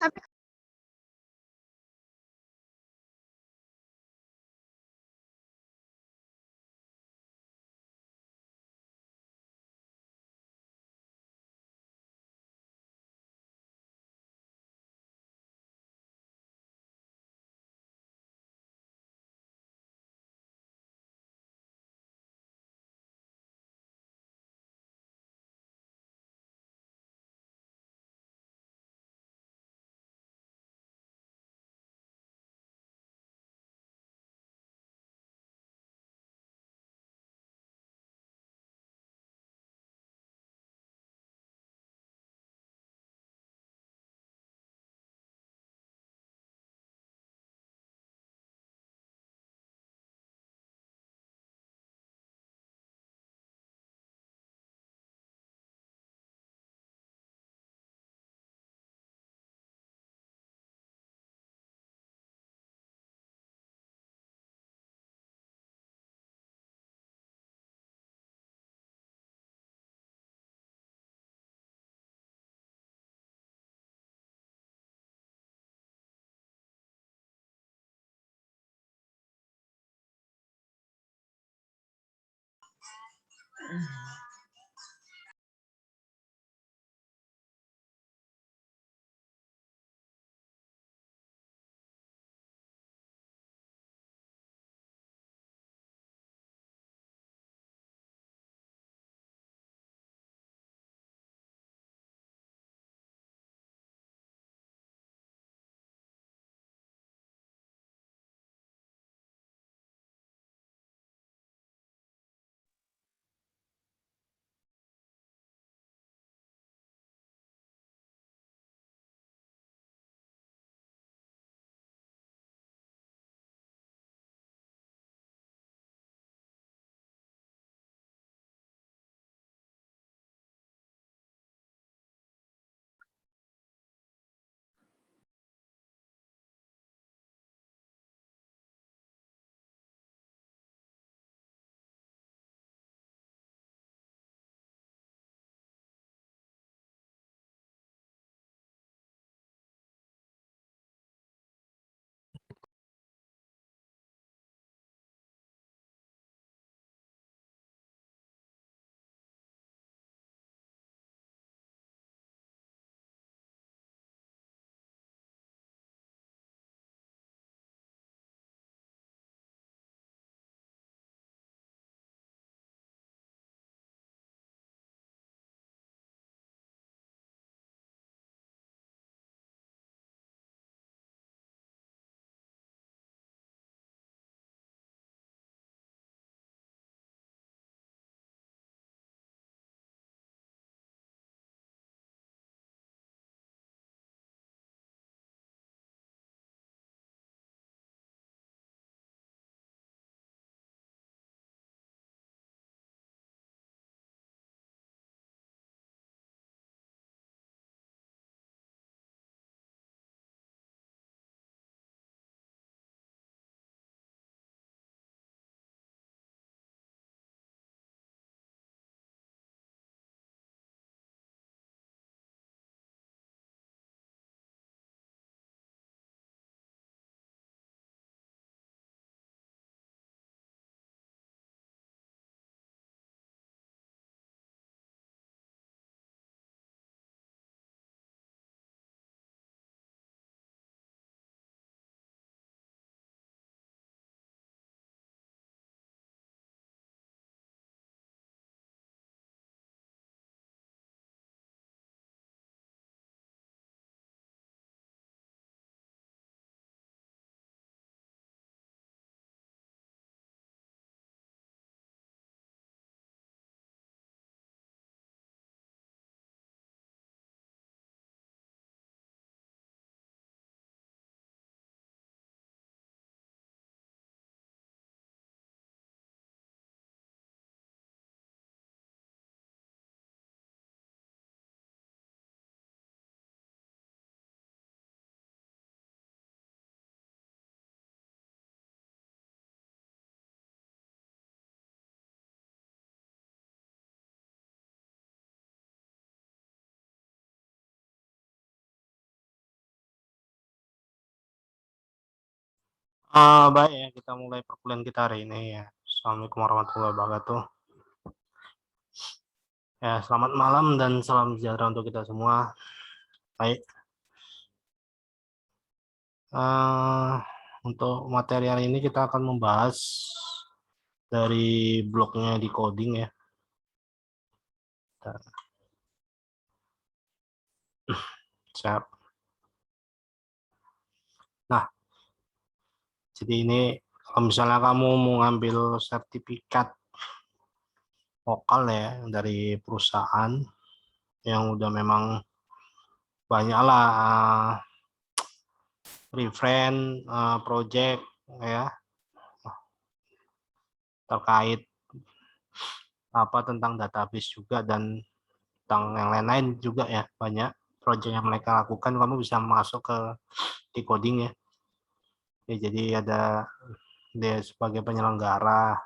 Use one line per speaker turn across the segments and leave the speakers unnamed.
Tapi Baik ya, kita mulai perkuliahan kita hari ini ya. Assalamualaikum warahmatullahi wabarakatuh. Ya, selamat malam dan salam sejahtera untuk kita semua. Baik, eh, untuk materi hari ini kita akan membahas dari bloknya di coding ya. Siap. Nah, jadi ini kalau misalnya kamu mau ngambil sertifikat lokal ya dari perusahaan yang udah memang banyak lah reference project ya terkait apa tentang database juga dan tentang yang lain-lain juga ya, banyak project yang mereka lakukan. Kamu bisa masuk ke decoding ya. Jadi ada dia sebagai penyelenggara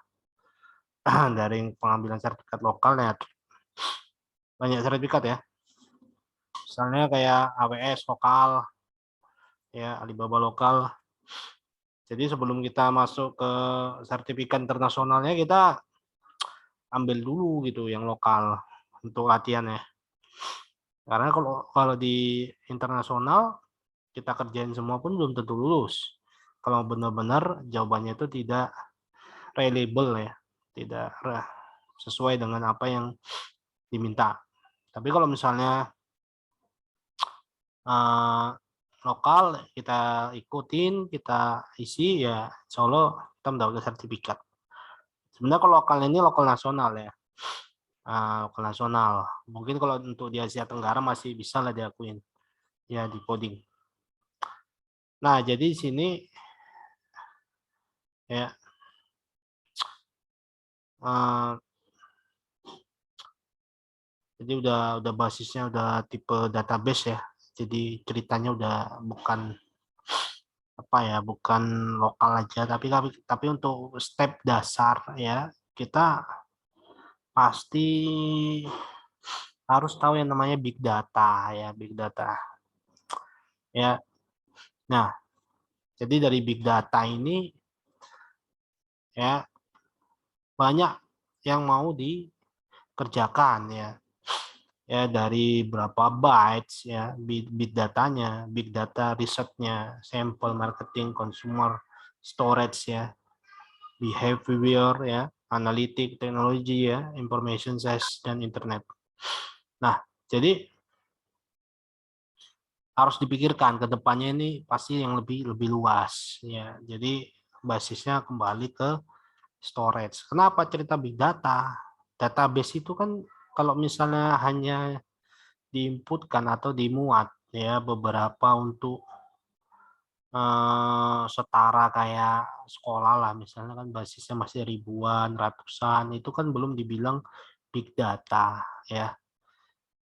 dari pengambilan sertifikat lokal ya, banyak sertifikat ya, misalnya kayak AWS lokal ya, Alibaba lokal. Jadi sebelum kita masuk ke sertifikat internasionalnya, kita ambil dulu gitu yang lokal untuk latihan ya. Karena kalau di internasional kita kerjain semua pun belum tentu lulus. Kalau benar-benar jawabannya itu tidak reliable ya, tidak sesuai dengan apa yang diminta. Tapi kalau misalnya lokal kita ikutin, kita isi ya, insya Allah kita mendapatkan sertifikat. Sebenarnya kalau lokal ini lokal nasional ya, lokal nasional. Mungkin kalau untuk di Asia Tenggara masih bisa lah diakuin ya di coding. Nah, jadi di sini ya jadi udah basisnya udah tipe database ya. Jadi ceritanya udah bukan apa ya, bukan lokal aja, tapi untuk step dasar ya kita pasti harus tahu yang namanya big data ya, big data ya. Nah, jadi dari big data ini ya banyak yang mau dikerjakan ya. Ya dari berapa bytes ya big datanya, big data risetnya, sample marketing, consumer storage ya, behavior ya, analitik, teknologi ya, information science dan internet. Nah, jadi harus dipikirkan ke depannya ini pasti yang lebih luas ya. Jadi basisnya kembali ke storage. Kenapa cerita big data? Database itu kan kalau misalnya hanya diinputkan atau dimuat ya beberapa untuk setara kayak sekolah lah misalnya, kan basisnya masih ribuan, ratusan, itu kan belum dibilang big data ya.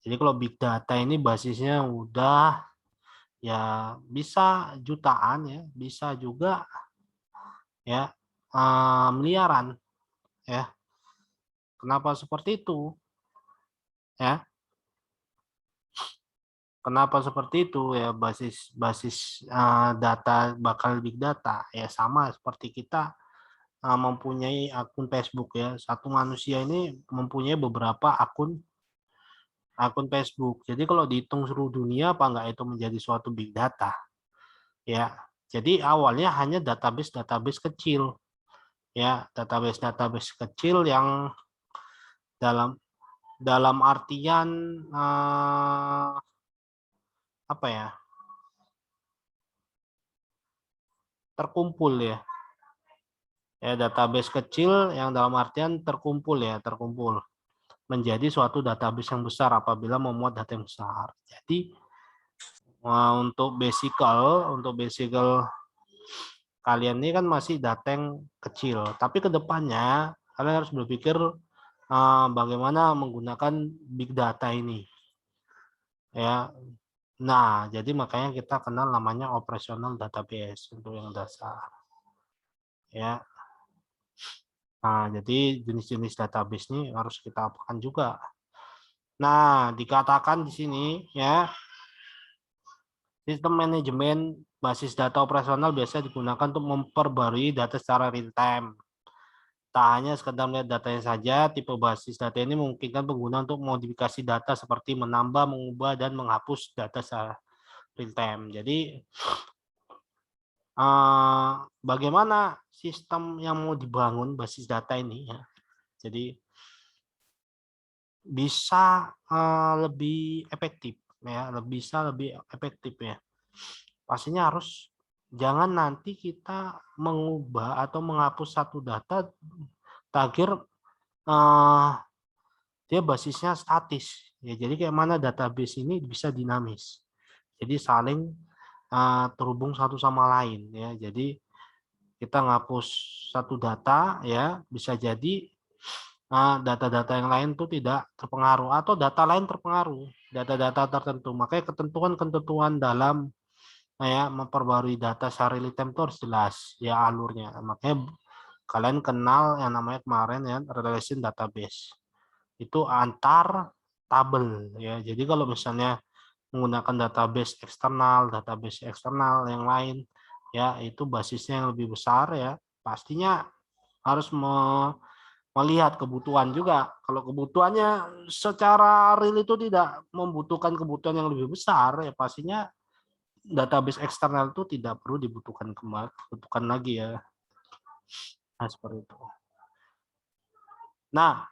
Jadi kalau big data ini basisnya udah ya bisa jutaan ya, bisa juga ya miliaran ya. Kenapa seperti itu ya? Kenapa seperti itu ya, basis basis data bakal big data ya, sama seperti kita mempunyai akun Facebook ya. Satu manusia ini mempunyai beberapa akun Facebook. Jadi kalau dihitung seluruh dunia apa enggak itu menjadi suatu big data ya. Jadi awalnya hanya database kecil ya, database kecil yang dalam dalam artian apa ya, terkumpul ya. Ya, database kecil yang dalam artian terkumpul ya, terkumpul menjadi suatu database yang besar apabila memuat data yang besar. Jadi untuk basical kalian ini kan masih data yang kecil, tapi kedepannya kalian harus berpikir bagaimana menggunakan big data ini ya. Nah, jadi makanya kita kenal namanya operational database untuk yang dasar ya. Nah, jadi jenis-jenis database ini harus kita apakan juga. Nah, dikatakan di sini ya, sistem manajemen basis data operasional biasa digunakan untuk memperbarui data secara real time. Tak hanya sekedar melihat datanya saja, tipe basis data ini memungkinkan pengguna untuk modifikasi data seperti menambah, mengubah, dan menghapus data secara real time. Jadi, bagaimana sistem yang mau dibangun basis data ini? Ya. Jadi, bisa lebih efektif, ya, bisa lebih efektif ya. Pastinya harus jangan nanti kita mengubah atau menghapus satu data takdir dia basisnya statis ya, jadi kayak mana database ini bisa dinamis, jadi saling terhubung satu sama lain ya. Jadi kita ngapus satu data ya, bisa jadi data-data yang lain tuh tidak terpengaruh atau data lain terpengaruh, data-data tertentu. Makanya ketentuan-ketentuan dalam ya memperbarui data secara real time itu harus jelas ya alurnya. Makanya kalian kenal yang namanya kemarin ya relation database. Itu antar tabel ya. Jadi kalau misalnya menggunakan database eksternal yang lain ya, itu basisnya yang lebih besar ya. Pastinya harus melihat kebutuhan juga. Kalau kebutuhannya secara real itu tidak membutuhkan kebutuhan yang lebih besar ya, pastinya database eksternal itu tidak perlu dibutuhkan lagi ya. Nah, seperti itu. Nah,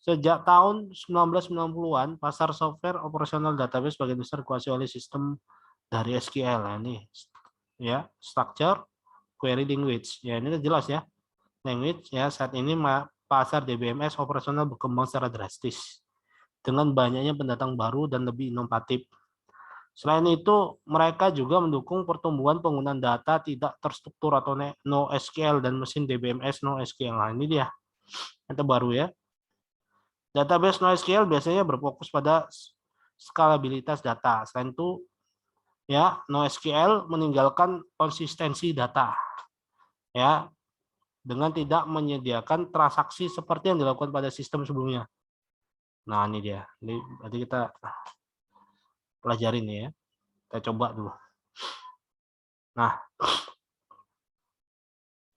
sejak tahun 1990-an, pasar software operasional database sebagian besar dikuasai oleh sistem dari SQL. Nah, ini ya, structure query language. Ya, ini jelas ya. Language ya, saat ini pasar DBMS operasional berkembang secara drastis dengan banyaknya pendatang baru dan lebih inovatif. Selain itu, mereka juga mendukung pertumbuhan penggunaan data tidak terstruktur atau NoSQL dan mesin DBMS NoSQL. Nah, ini dia yang terbaru ya. Database NoSQL biasanya berfokus pada skalabilitas data. Selain itu, ya NoSQL meninggalkan konsistensi data, ya, dengan tidak menyediakan transaksi seperti yang dilakukan pada sistem sebelumnya. Nah, ini dia. Ini berarti kita pelajarin ya. Kita coba dulu. Nah,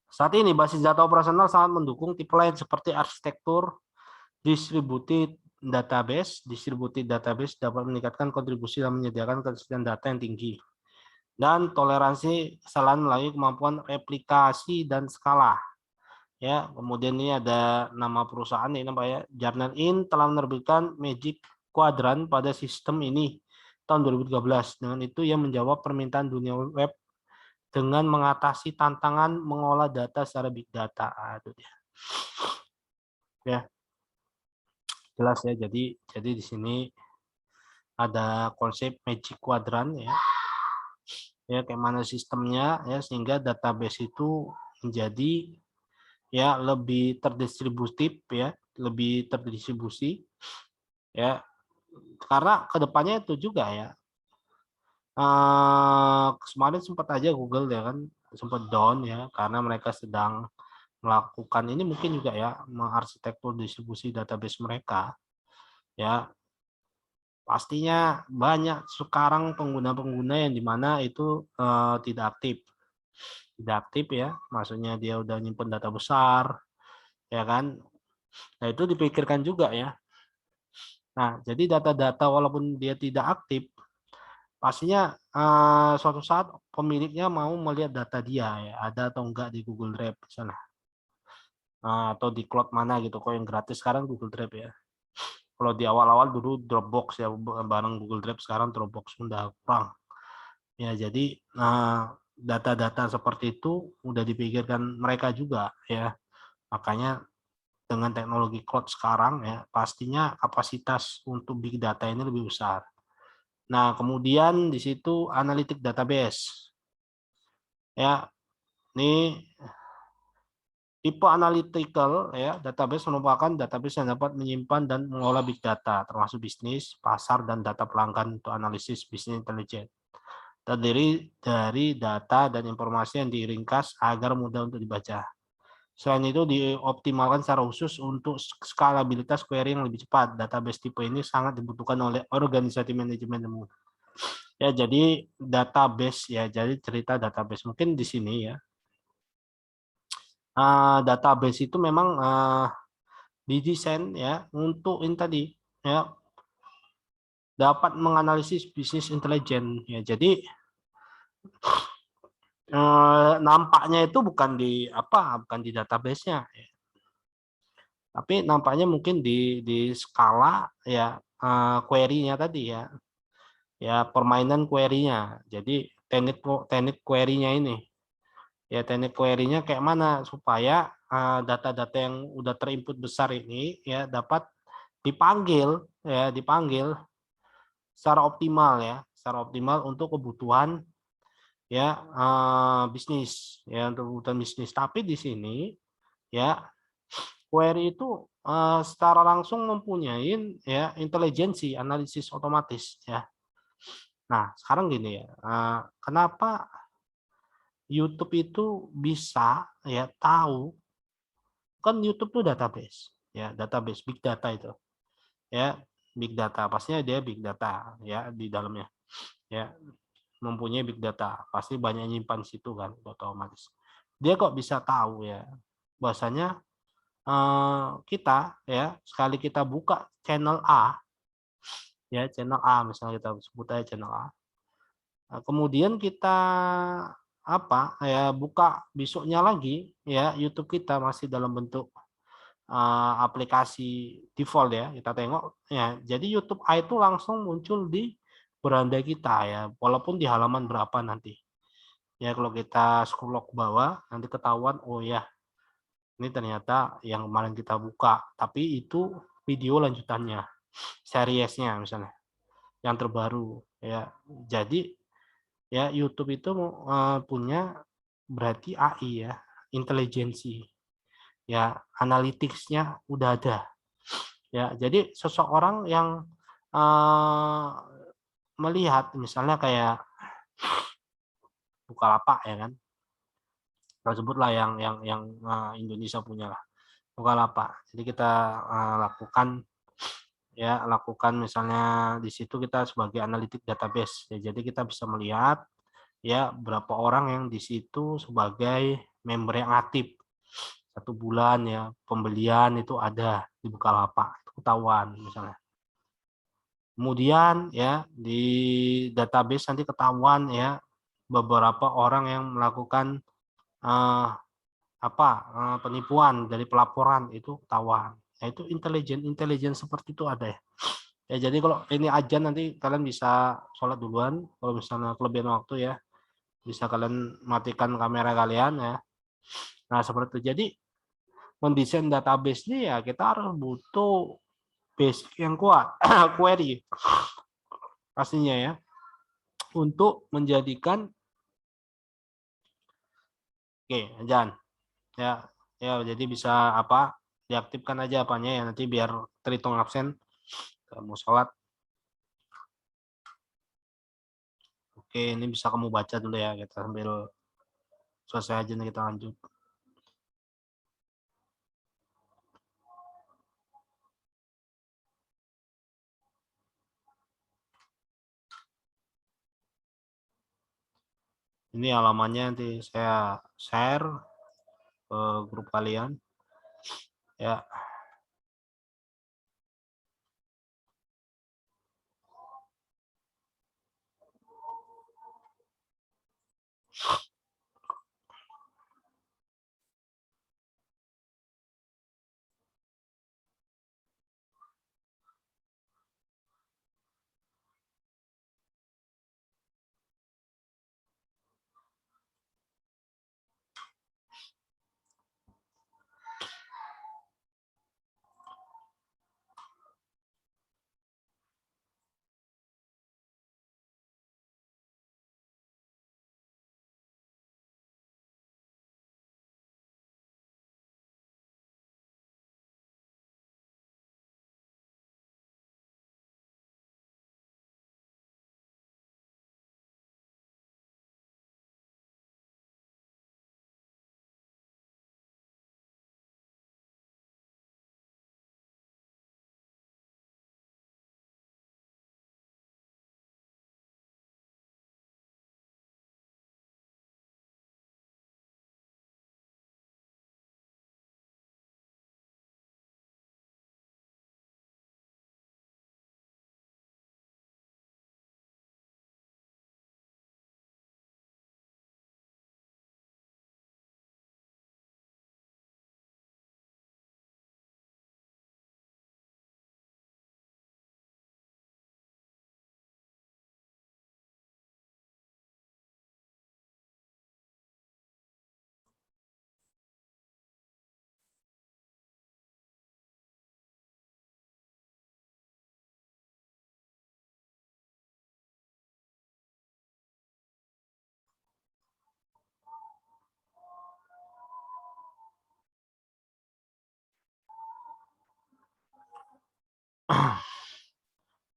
saat ini basis data operasional sangat mendukung tipe lain seperti arsitektur distributed database. Distributed database dapat meningkatkan kontribusi dan menyediakan ketersediaan data yang tinggi dan toleransi kesalahan melalui kemampuan replikasi dan skala. Ya, kemudian ini ada nama perusahaan ini namanya Journal In telah menerbitkan Magic Quadrant pada sistem ini tahun 2013. Dengan itu ia menjawab permintaan dunia web dengan mengatasi tantangan mengolah data secara big data. Aduh, ya. Jelas ya. Jadi di sini ada konsep Magic Quadrant ya. Ya, kayak mana sistemnya ya sehingga database itu menjadi ya lebih terdistributif ya, lebih terdistribusi ya, karena kedepannya itu juga ya. Kemarin sempat aja Google ya kan sempat down ya karena mereka sedang melakukan ini mungkin juga ya mengarsitektur distribusi database mereka ya. Pastinya banyak sekarang pengguna-pengguna yang dimana itu tidak aktif ya, maksudnya dia udah nyimpen data besar ya kan. Nah, itu dipikirkan juga ya. Nah, jadi data-data walaupun dia tidak aktif, pastinya suatu saat pemiliknya mau melihat data dia ya, ada atau enggak di Google Drive sana. Atau di cloud mana gitu, kok yang gratis sekarang Google Drive ya. Kalau di awal-awal dulu Dropbox ya, bareng Google Drive, sekarang Dropbox udah kurang. Ya, jadi data-data seperti itu udah dipikirkan mereka juga ya. Makanya dengan teknologi cloud sekarang ya, pastinya kapasitas untuk big data ini lebih besar. Nah, kemudian di situ analytic database. Ya, ini tipe analytical ya, database merupakan database yang dapat menyimpan dan mengolah big data, termasuk bisnis, pasar, dan data pelanggan untuk analisis bisnis intelijen. Terdiri dari data dan informasi yang diringkas agar mudah untuk dibaca. Selain itu, dioptimalkan secara khusus untuk skalabilitas query yang lebih cepat. Database tipe ini sangat dibutuhkan oleh organisasi manajemen ilmu. Ya, jadi database ya. Jadi cerita database mungkin di sini ya. Database itu memang didesain ya untuk ini tadi ya, dapat menganalisis bisnis intelijen ya. Jadi nampaknya itu bukan di apa, bukan di database-nya ya. Tapi nampaknya mungkin di skala ya, query-nya tadi ya. Ya, permainan query-nya. Jadi teknik query-nya ini. Ya, teknik query-nya kayak mana supaya data-data yang udah terinput besar ini ya dapat dipanggil secara optimal ya, secara optimal untuk kebutuhan ya, bisnis ya, untuk kebutuhan bisnis. Tapi di sini ya, query itu secara langsung mempunyai ya intelijensi analisis otomatis ya. Nah, sekarang gini ya, kenapa YouTube itu bisa ya tahu, kan YouTube tuh database ya, database big data itu ya, big data pastinya dia big data ya di dalamnya ya, mempunyai big data pasti banyak nyimpan situ kan otomatis. Dia kok bisa tahu ya bahwasanya kita ya sekali kita buka channel A ya, channel A misalnya kita sebut aja channel A. Nah, kemudian kita apa ya, buka besoknya lagi ya, YouTube kita masih dalam bentuk aplikasi default ya, kita tengok ya. Jadi YouTube A itu langsung muncul di beranda kita ya, walaupun di halaman berapa nanti. Ya, kalau kita scroll ke bawah nanti ketahuan, oh ya ini ternyata yang kemarin kita buka, tapi itu video lanjutannya, seriesnya misalnya, yang terbaru ya. Jadi ya YouTube itu punya berarti AI ya, intelijensi ya, analytics-nya udah ada ya. Jadi seseorang yang melihat misalnya kayak Bukalapak ya kan, kita sebutlah yang Indonesia punya lah, Bukalapak. Jadi kita lakukan misalnya di situ kita sebagai analitik database ya. Jadi kita bisa melihat ya berapa orang yang di situ sebagai member yang aktif 1 bulan ya, pembelian itu ada di Bukalapak, itu ketahuan misalnya. Kemudian ya di database nanti ketahuan ya beberapa orang yang melakukan penipuan dari pelaporan, itu ketahuan. Nah, itu intelijen seperti itu ada ya. Ya, jadi kalau ini aja nanti kalian bisa sholat duluan. Kalau misalnya kelebihan waktu ya, bisa kalian matikan kamera kalian ya. Nah, seperti itu. Jadi mendesain database ini ya kita harus butuh basic yang kuat, query pastinya ya, untuk menjadikan, oke, jangan ya, ya jadi bisa apa, diaktifkan aja apanya ya, nanti biar terhitung absen kamu sholat. Oke, ini bisa kamu baca dulu ya, kita sambil selesai aja nih kita lanjut. Ini halamannya nanti saya share ke grup kalian ya.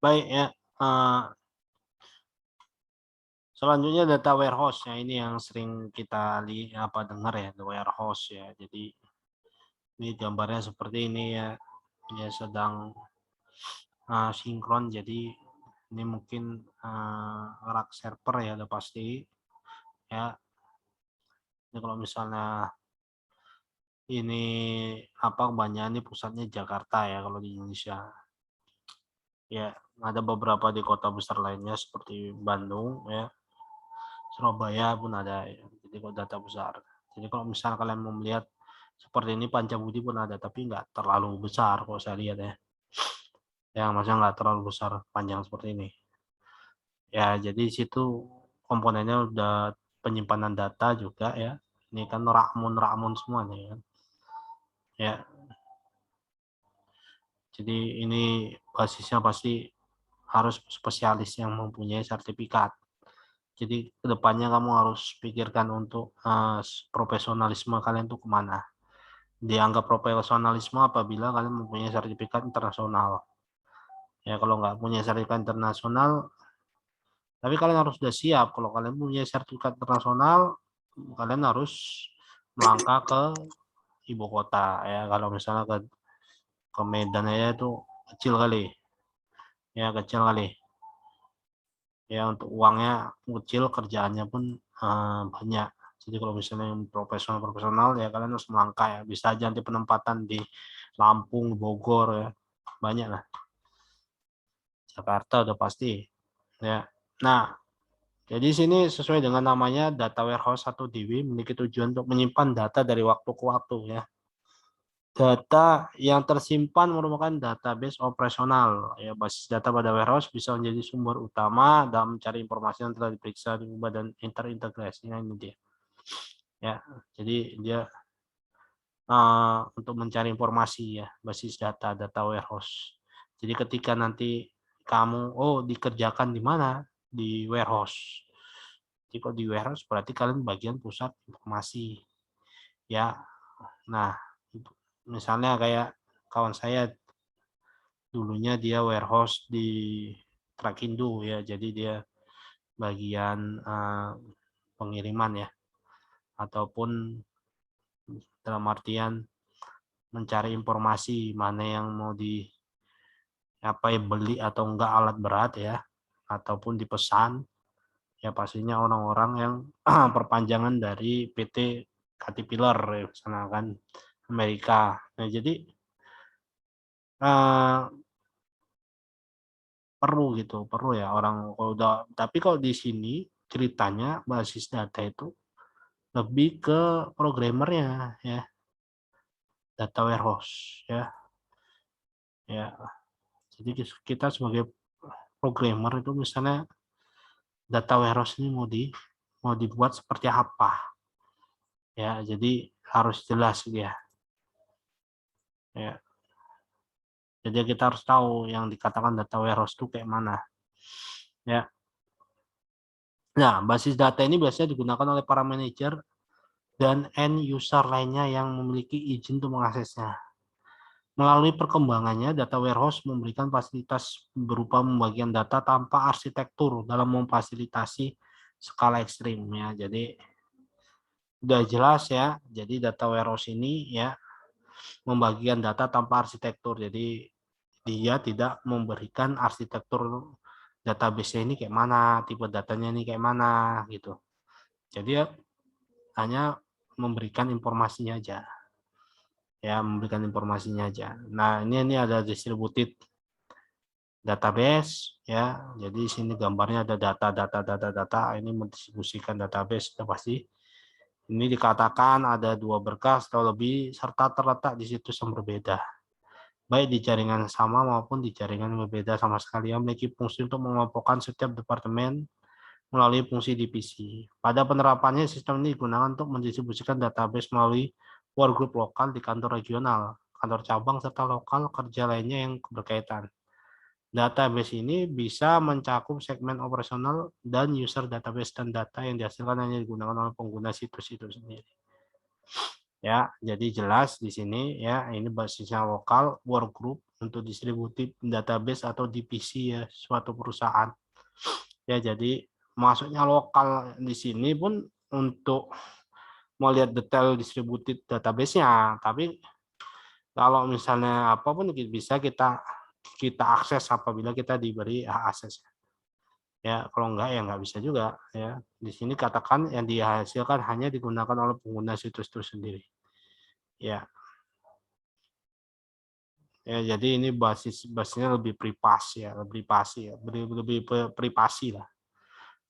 Baik ya. Selanjutnya data warehouse ya, ini yang sering kita lihat dengar ya, the warehouse ya. Jadi ini gambarnya seperti ini ya. Dia sedang sinkron, jadi ini mungkin rack server ya, udah pasti ya. Ini kalau misalnya ini banyak ini pusatnya Jakarta ya kalau di Indonesia. Ya, ada beberapa di kota besar lainnya seperti Bandung ya, Surabaya pun ada ya. Jadi kalau data besar. Jadi kalau misalnya kalian mau melihat seperti ini, Pancabudi pun ada, tapi nggak terlalu besar kalau saya lihat ya. Yang maksudnya nggak terlalu besar, panjang seperti ini. Ya, jadi situ komponennya udah penyimpanan data juga ya. Ini kan rakmun semua nih kan. Ya, jadi ini basisnya pasti harus spesialis yang mempunyai sertifikat. Jadi kedepannya kamu harus pikirkan untuk profesionalisme kalian tuh kemana. Dianggap profesionalisme apabila kalian mempunyai sertifikat internasional. Ya kalau nggak punya sertifikat internasional, tapi kalian harus sudah siap. Kalau kalian punya sertifikat internasional, kalian harus melangkah ke ibu kota. Ya kalau misalnya ke Medan aja itu kecil kali. Ya kecil kali. Ya untuk uangnya kecil, kerjaannya pun banyak. Jadi kalau misalnya yang profesional ya kalian harus melangkah ya. Bisa aja nanti penempatan di Lampung, Bogor ya, banyak lah. Jakarta udah pasti ya. Nah, jadi sini sesuai dengan namanya data warehouse atau DW memiliki tujuan untuk menyimpan data dari waktu ke waktu ya. Data yang tersimpan merupakan database operasional. Ya, basis data pada warehouse bisa menjadi sumber utama dalam mencari informasi yang telah diperiksa, diubah, dan terintegrasi. Nah, ini dia. Ya, jadi dia untuk mencari informasi ya, basis data warehouse. Jadi ketika nanti kamu, dikerjakan di mana? Di warehouse. Jadi kalau di warehouse berarti kalian bagian pusat informasi. Ya, nah misalnya kayak kawan saya dulunya dia warehouse di Trakindo ya, jadi dia bagian pengiriman ya, ataupun dalam artian mencari informasi mana yang mau beli atau enggak alat berat ya, ataupun dipesan ya, pastinya orang-orang yang perpanjangan dari PT Caterpillar ya, misalkan Amerika. Nah jadi perlu ya orang kalau udah, tapi kalau di sini ceritanya basis data itu lebih ke programmernya ya, data warehouse ya. Jadi kita sebagai programmer itu misalnya data warehouse ini mau dibuat seperti apa ya, jadi harus jelas ya. Jadi kita harus tahu yang dikatakan data warehouse itu kayak mana ya. Nah, basis data ini biasanya digunakan oleh para manajer dan end user lainnya yang memiliki izin untuk mengaksesnya. Melalui perkembangannya, data warehouse memberikan fasilitas berupa pembagian data tanpa arsitektur dalam memfasilitasi skala ekstrim ya. Jadi udah jelas ya. Jadi data warehouse ini ya membagikan data tanpa arsitektur. Jadi dia tidak memberikan arsitektur database ini kayak mana, tipe datanya ini kayak mana gitu. Jadi hanya memberikan informasinya aja. Ya, memberikan informasinya aja. Nah, ini ada distributed database ya. Jadi sini gambarnya ada data. Ini mendistribusikan database sudah pasti. Ini dikatakan ada 2 berkas atau lebih serta terletak di situs yang berbeda. Baik di jaringan sama maupun di jaringan yang berbeda sama sekali, yang memiliki fungsi untuk mengelompokkan setiap departemen melalui fungsi divisi. Pada penerapannya, sistem ini digunakan untuk mendistribusikan database melalui workgroup lokal di kantor regional, kantor cabang, serta lokal kerja lainnya yang berkaitan. Database ini bisa mencakup segmen operasional dan user database, dan data yang dihasilkan hanya digunakan oleh pengguna situs itu sendiri. Ya, jadi jelas di sini ya, ini basisnya lokal, workgroup untuk distributif database atau divisi ya suatu perusahaan. Ya, jadi masuknya lokal di sini pun untuk melihat detail distributed database-nya, tapi kalau misalnya apapun bisa kita akses apabila kita diberi hak akses. Ya, kalau enggak ya enggak bisa juga ya. Di sini katakan yang dihasilkan hanya digunakan oleh pengguna situs itu sendiri. Ya. Ya, jadi ini basisnya lebih privasi ya, lebih privasi lah.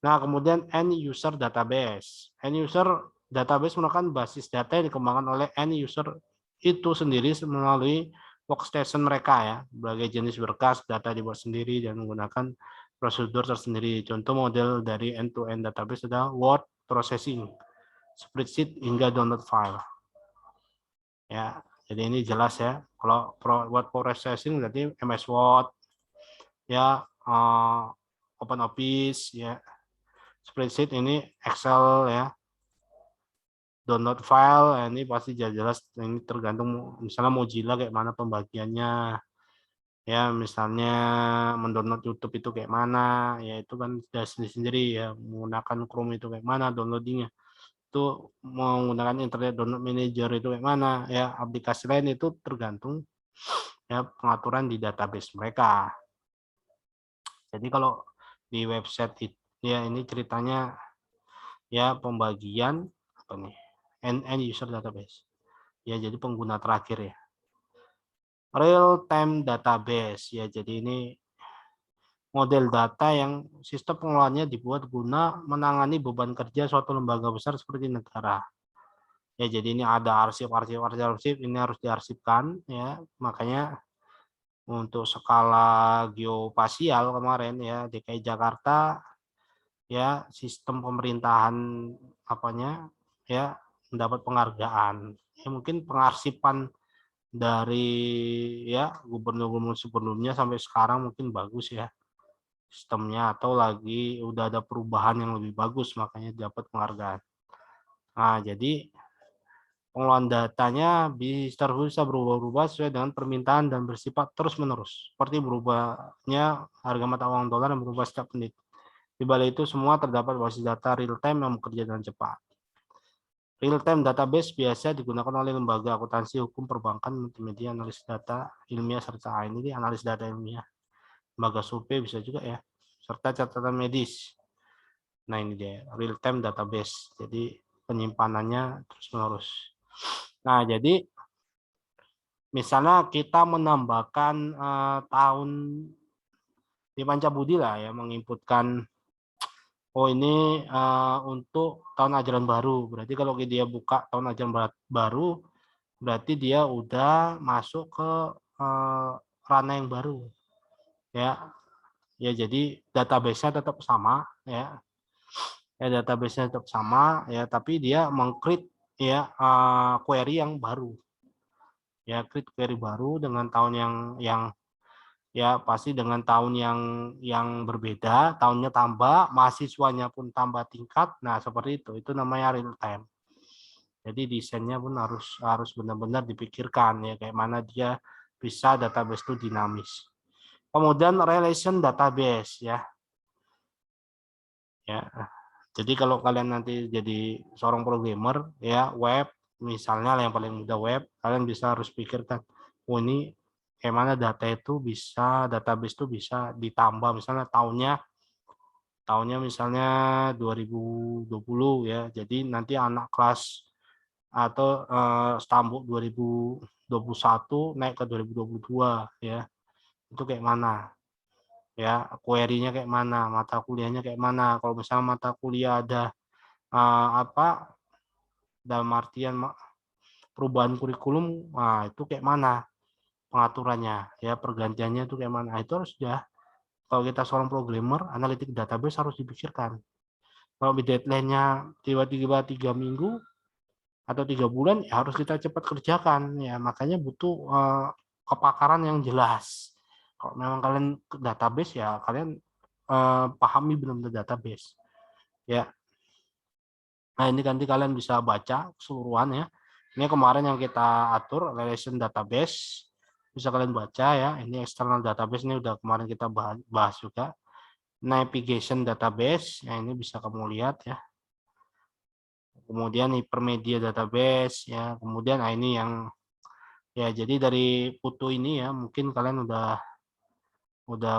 Nah, kemudian end user database. End user database merupakan basis data yang dikembangkan oleh end user itu sendiri melalui workstation mereka ya. Berbagai jenis berkas data dibuat sendiri dan menggunakan prosedur tersendiri. Contoh model dari end-to-end database adalah word processing, spreadsheet hingga download file. Ya, jadi ini jelas ya. Kalau word processing berarti MS Word, ya, Open Office, ya, spreadsheet ini Excel ya, download file ini pasti jelas ini tergantung misalnya Mozilla kayak mana pembagiannya ya, misalnya mendownload YouTube itu kayak mana ya, itu kan sudah sendiri ya, menggunakan Chrome itu kayak mana downloadingnya, itu menggunakan internet download manager itu kayak mana ya, aplikasi lain itu tergantung ya pengaturan di database mereka. Jadi kalau di website itu ya, ini ceritanya ya pembagian apa nih, end user database ya, jadi pengguna terakhir ya. Real time database ya, jadi ini model data yang sistem pengelolaannya dibuat guna menangani beban kerja suatu lembaga besar seperti negara. Ya, jadi ini ada arsip ini harus diarsipkan ya, makanya untuk skala geospasial kemarin ya DKI Jakarta ya, sistem pemerintahan apanya ya mendapat penghargaan. Ya, mungkin pengarsipan dari ya gubernur-gubernur sebelumnya sampai sekarang mungkin bagus ya sistemnya, atau lagi udah ada perubahan yang lebih bagus makanya dapat penghargaan. Nah, jadi pengelolaan datanya bisa berubah-ubah sesuai dengan permintaan dan bersifat terus-menerus. Seperti berubahnya harga mata uang dolar yang berubah setiap menit. Di balik itu semua terdapat basis data real time yang bekerja dengan cepat. Real time database biasa digunakan oleh lembaga akuntansi, hukum, perbankan, multimedia, analis data ilmiah, serta ini analis data ilmiah. Lembaga survei bisa juga ya, serta catatan medis. Nah, ini dia real time database. Jadi penyimpanannya terus-menerus. Nah, jadi misalnya kita menambahkan tahun di Pancabudi lah ya, menginputkan oh ini untuk tahun ajaran baru. Berarti kalau dia buka tahun ajaran baru, berarti dia udah masuk ke ranah yang baru. Ya, ya jadi database-nya tetap sama ya. Ya, database-nya tetap sama ya, tapi dia meng-create ya query yang baru. Ya, create query baru dengan tahun yang ya pasti dengan tahun yang berbeda, tahunnya tambah, mahasiswanya pun tambah tingkat. Nah, seperti itu. Itu namanya real time. Jadi desainnya pun harus benar-benar dipikirkan ya, kayak mana dia bisa database itu dinamis. Kemudian relation database ya. Ya. Jadi kalau kalian nanti jadi seorang programmer ya, web misalnya yang paling mudah web, kalian bisa harus pikirkan, oh ini kayak mana data itu bisa, database itu bisa ditambah misalnya tahunnya misalnya 2020 ya. Jadi nanti anak kelas atau stambuk 2021 naik ke 2022 ya. Itu kayak mana? Ya, query-nya kayak mana, mata kuliahnya kayak mana. Kalau misalnya mata kuliah ada apa dalam artian perubahan kurikulum, nah itu kayak mana pengaturannya ya, pergantiannya itu kayak mana. Nah, itu harus ya, kalau kita seorang programmer, analitik database harus dipikirkan. Kalau deadline-nya tiba-tiba 3 minggu atau 3 bulan, ya harus kita cepat kerjakan ya. Makanya butuh kepakaran yang jelas. Kalau memang kalian ke database ya kalian pahami benar-benar database ya. Nah, ini nanti kalian bisa baca keseluruhan ya Ini kemarin yang kita atur relation database, bisa kalian baca ya. Ini external database, ini udah kemarin kita bahas juga. Navigation database, ya ini bisa kamu lihat ya. Kemudian hypermedia database ya. Kemudian ini yang ya, jadi dari Putu ini ya, mungkin kalian udah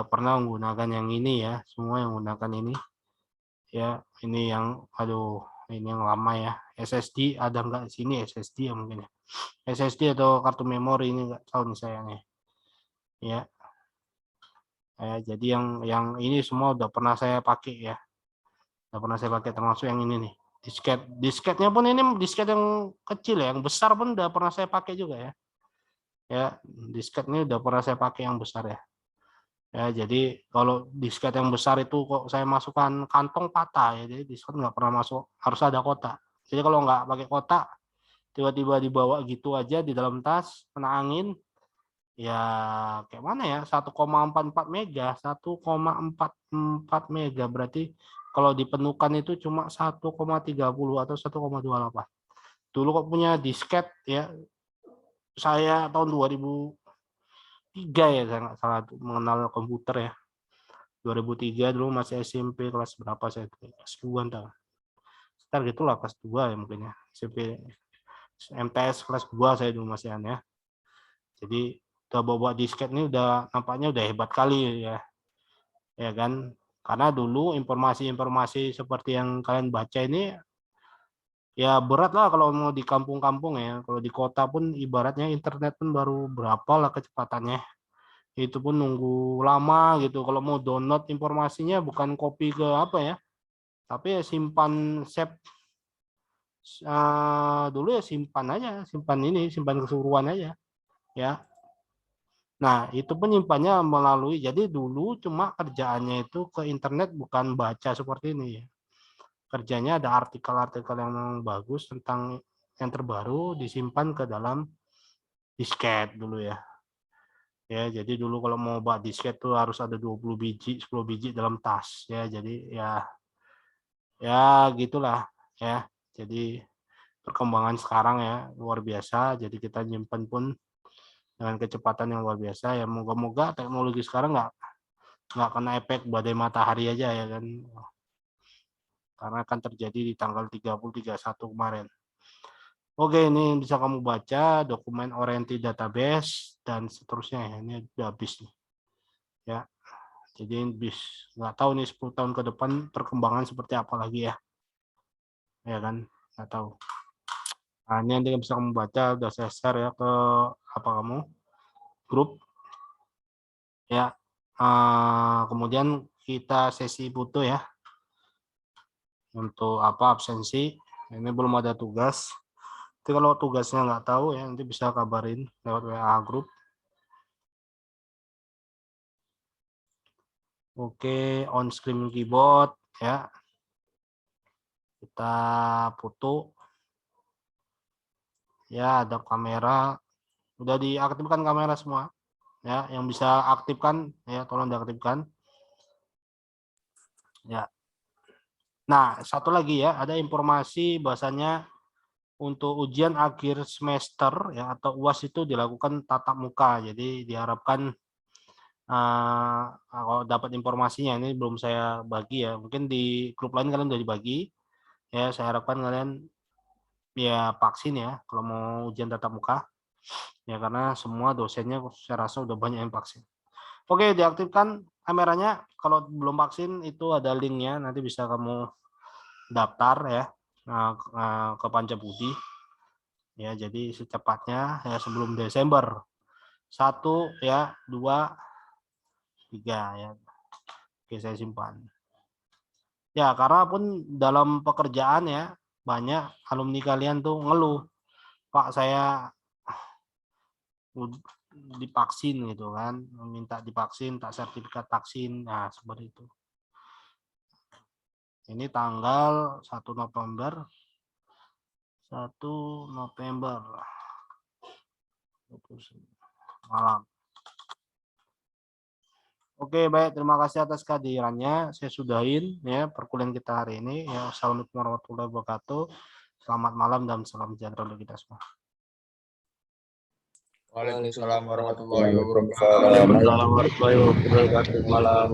pernah menggunakan yang ini ya, semua yang menggunakan ini ya. Ini yang aduh, ini yang lama ya. SSD ada nggak di sini? SSD ya mungkin ya, SSD atau kartu memori, ini nggak tahu nih saya nih ya. Jadi yang ini semua udah pernah saya pakai ya, udah pernah saya pakai, termasuk yang ini nih, disketnya pun ini disket yang kecil ya, yang besar pun udah pernah saya pakai juga ya. Disket ini udah pernah saya pakai yang besar ya. Jadi kalau disket yang besar itu kok saya masukkan kantong patah ya, jadi disket nggak pernah masuk, harus ada kotak. Jadi kalau nggak pakai kotak, tiba-tiba dibawa gitu aja di dalam tas, kena angin, ya kayak mana ya, 1,44 mega, 1,44 mega berarti kalau dipenuhkan itu cuma 1,30 atau 1,28. Dulu kok punya disket ya, saya tahun 2003 ya, saya nggak salah mengenal komputer ya. 2003 dulu masih SMP kelas berapa saya, kelas 2 entah. Sekitar gitulah, kelas 2 ya mungkin ya. SMP MTS kelas 2 saya dulu masih ya. Jadi udah bawa disket ini udah nampaknya udah hebat kali ya. Ya kan? Karena dulu informasi-informasi seperti yang kalian baca ini ya berat lah kalau mau di kampung-kampung ya. Kalau di kota pun ibaratnya internet pun baru berapa lah kecepatannya. Itu pun nunggu lama gitu. Kalau mau download informasinya bukan copy ke apa ya, tapi ya simpan save dulu ya, simpan aja, simpan keseluruhan aja ya. Nah, itu penyimpannya melalui, jadi dulu cuma kerjaannya itu ke internet, bukan baca seperti ini ya. Kerjanya ada artikel-artikel yang bagus tentang yang terbaru disimpan ke dalam disket dulu ya. Jadi dulu kalau mau buat disket tuh harus ada 20 biji, 10 biji dalam tas ya. Jadi ya gitulah ya. Jadi perkembangan sekarang ya luar biasa. Jadi kita nyimpan pun dengan kecepatan yang luar biasa ya. Moga-moga teknologi sekarang nggak kena efek badai matahari aja ya kan. Karena akan terjadi di tanggal 30-31 kemarin. Oke, ini bisa kamu baca dokumen oriented database dan seterusnya ya. Ini udah habis nih. Ya. Jadi nggak tahu nih 10 tahun ke depan perkembangan seperti apa lagi ya. Ya kan? Nggak tahu. Nah, ini nanti bisa kamu baca, udah saya share ya ke apa kamu grup ya. Kemudian kita sesi butuh ya untuk apa absensi. Ini belum ada tugas. Jadi kalau tugasnya nggak tahu ya, nanti bisa kabarin lewat WA grup. Oke, on screen keyboard ya. Kita foto. Ya, ada kamera. Udah diaktifkan kamera semua. Ya, yang bisa aktifkan ya tolong diaktifkan. Ya. Nah, satu lagi ya, ada informasi bahasanya untuk ujian akhir semester ya atau UAS itu dilakukan tatap muka. Jadi diharapkan kalau dapat informasinya, ini belum saya bagi ya. Mungkin di grup lain kalian udah dibagi. Ya, saya harapkan kalian ya vaksin ya kalau mau ujian tatap muka. Ya karena semua dosennya saya rasa udah banyak yang vaksin. Oke, diaktifkan kameranya. Kalau belum vaksin itu ada linknya, nanti bisa kamu daftar ya ke Pancabudi. Ya, jadi secepatnya ya sebelum Desember. 1 ya, 2, 3 ya. Oke, saya simpan. Ya, karena pun dalam pekerjaan ya banyak alumni kalian tuh ngeluh, Pak saya divaksin gitu kan, minta divaksin, tak sertifikat vaksin. Nah, seperti itu. Ini tanggal 1 November malam. Oke, baik, terima kasih atas kehadirannya. Saya sudahin ya perkuliahan kita hari ini. Ya, assalamualaikum warahmatullahi wabarakatuh. Selamat malam dan salam sejahtera untuk kita semua.
Waalaikumsalam warahmatullahi wabarakatuh.
Waalaikumsalam warahmatullahi wabarakatuh. Malam.